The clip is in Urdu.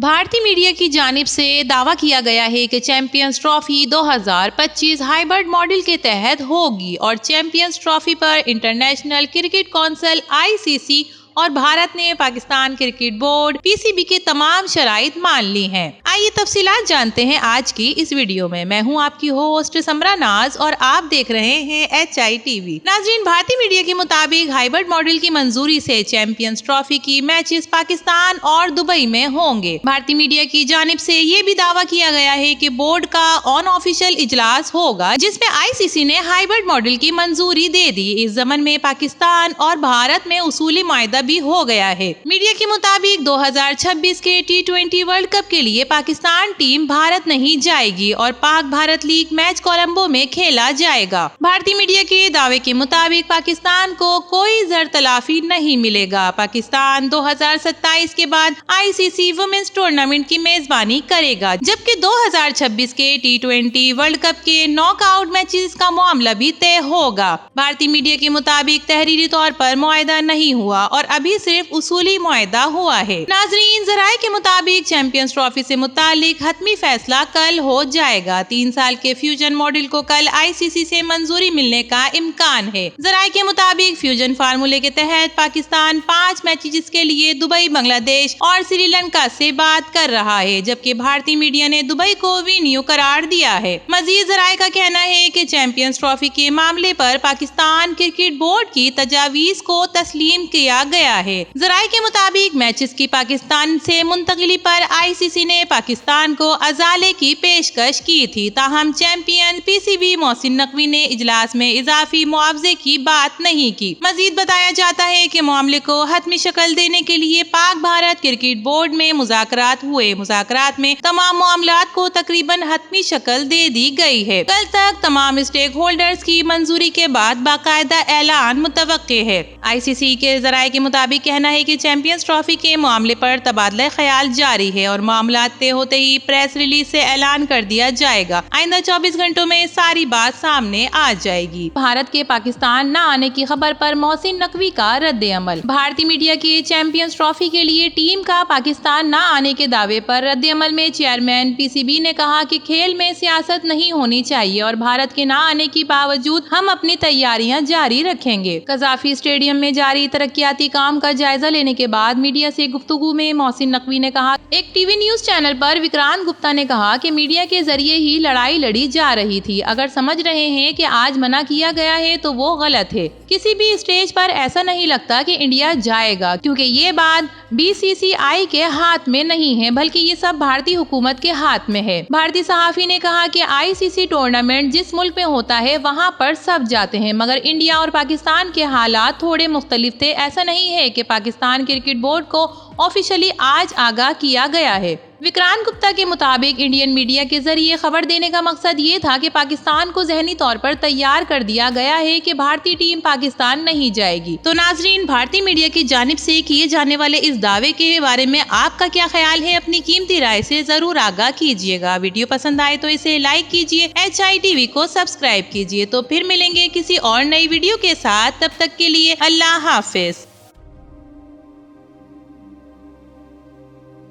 بھارتی میڈیا کی جانب سے دعویٰ کیا گیا ہے کہ چیمپئنز ٹرافی 2025 ہائبرڈ ماڈل کے تحت ہوگی اور چیمپئنز ٹرافی پر انٹرنیشنل کرکٹ کونسل (ICC) اور بھارت نے پاکستان کرکٹ بورڈ (PCB) کے تمام شرائط مان لی ہیں۔ آئیے تفصیلات جانتے ہیں آج کی اس ویڈیو میں۔ میں ہوں آپ کی ہوسٹ سمرا ناز اور آپ دیکھ رہے ہیں HITV۔ ناظرین، بھارتی میڈیا کے مطابق ہائبرڈ ماڈل کی منظوری سے چیمپئنز ٹرافی کی میچز پاکستان اور دبئی میں ہوں گے۔ بھارتی میڈیا کی جانب سے یہ بھی دعویٰ کیا گیا ہے کہ بورڈ کا آن آفیشیل اجلاس ہوگا جس میں ICC نے ہائبرڈ ماڈل کی منظوری دے دی۔ اس ضمن میں پاکستان اور بھارت میں اصولی معاہدہ بھی ہو گیا ہے۔ میڈیا کے مطابق 2026 کے T20 ورلڈ کپ کے لیے پاکستان ٹیم بھارت نہیں جائے گی اور پاک بھارت لیگ میچ کولمبو میں کھیلا جائے گا۔ بھارتی میڈیا کے دعوے کے مطابق پاکستان کو کوئی زر تلافی نہیں ملے گا۔ پاکستان 2027 کے بعد ICC ویمنز ٹورنامنٹ کی میزبانی کرے گا، جبکہ 2026 کے T20 ورلڈ کپ کے ناک آؤٹ میچز کا معاملہ بھی طے ہوگا۔ بھارتی میڈیا کے مطابق تحریری طور پر معاہدہ نہیں ہوا اور ابھی صرف اصولی معاہدہ ہوا ہے۔ ناظرین، ذرائع کے مطابق چیمپئنز ٹرافی سے متعلق حتمی فیصلہ کل ہو جائے گا۔ 3 سال کے فیوژن ماڈل کو کل ICC سے منظوری ملنے کا امکان ہے۔ ذرائع کے مطابق فیوژن فارمولے کے تحت پاکستان 5 میچز کے لیے دبئی، بنگلہ دیش اور سری لنکا سے بات کر رہا ہے، جبکہ بھارتی میڈیا نے دبئی کو وینیو قرار دیا ہے۔ مزید ذرائع کا کہنا ہے کہ چیمپئنز ٹرافی کے معاملے پر پاکستان کرکٹ بورڈ کی تجاویز کو تسلیم کیا گیا ہے۔ ذرائع کے مطابق میچز کی پاکستان سے منتقلی پر ICC نے پاکستان کو ازالے کی پیشکش کی تھی، تاہم چیمپئن PCB محسن نقوی نے اجلاس میں اضافی معاوضے کی بات نہیں کی۔ مزید بتایا جاتا ہے کہ معاملے کو حتمی شکل دینے کے لیے پاک بھارت کرکٹ بورڈ میں مذاکرات ہوئے۔ مذاکرات میں تمام معاملات کو تقریباً حتمی شکل دے دی گئی ہے۔ کل تک تمام اسٹیک ہولڈرز کی منظوری کے بعد باقاعدہ اعلان متوقع ہے۔ ICC کے ذرائع کے مطابق کہنا ہے کہ چیمپئنز ٹرافی کے معاملے پر تبادلہ خیال جاری ہے اور معاملات طے ہوتے ہی پریس ریلیز سے اعلان کر دیا جائے گا۔ آئندہ 24 گھنٹوں میں ساری بات سامنے آ جائے گی۔ بھارت کے پاکستان نہ آنے کی خبر پر محسن نقوی کا رد عمل۔ بھارتی میڈیا کے چیمپئنز ٹرافی کے لیے ٹیم کا پاکستان نہ آنے کے دعوے پر رد عمل میں چیئرمین PCB نے کہا کہ کھیل میں سیاست نہیں ہونی چاہیے اور بھارت کے نہ آنے کے باوجود ہم اپنی تیاریاں جاری رکھیں گے۔ قذافی اسٹیڈیم میں جاری ترقیاتی کام کا جائزہ لینے کے بعد میڈیا سے گفتگو میں محسن نقوی نے کہا، ایک ٹی وی نیوز چینل پر وکرانت گپتا نے کہا کہ میڈیا کے ذریعے ہی لڑائی لڑی جا رہی تھی۔ اگر سمجھ رہے ہیں کہ آج منع کیا گیا ہے تو وہ غلط ہے۔ کسی بھی اسٹیج پر ایسا نہیں لگتا کہ انڈیا جائے گا، کیونکہ یہ بات BCCI کے ہاتھ میں نہیں ہے بلکہ یہ سب بھارتی حکومت کے ہاتھ میں ہے۔ بھارتی صحافی نے کہا کہ ICC ٹورنامنٹ جس ملک میں ہوتا ہے وہاں پر سب جاتے ہیں، مگر انڈیا اور پاکستان کے حالات تھوڑے مختلف تھے۔ ایسا نہیں ہے کہ پاکستان کرکٹ بورڈ کو آفیشلی آج آگاہ کیا گیا ہے۔ وکرانت گپتا کے مطابق انڈین میڈیا کے ذریعے خبر دینے کا مقصد یہ تھا کہ پاکستان کو ذہنی طور پر تیار کر دیا گیا ہے کہ بھارتی ٹیم پاکستان نہیں جائے گی۔ تو ناظرین، بھارتی میڈیا کی جانب سے کیے جانے والے اس دعوے کے بارے میں آپ کا کیا خیال ہے؟ اپنی قیمتی رائے سے ضرور آگاہ کیجیے گا۔ ویڈیو پسند آئے تو اسے لائک کیجیے، HITV کو سبسکرائب کیجیے۔ تو پھر ملیں گے کسی اور نئی ویڈیو کے ساتھ، تب تک کے لیے اللہ حافظ۔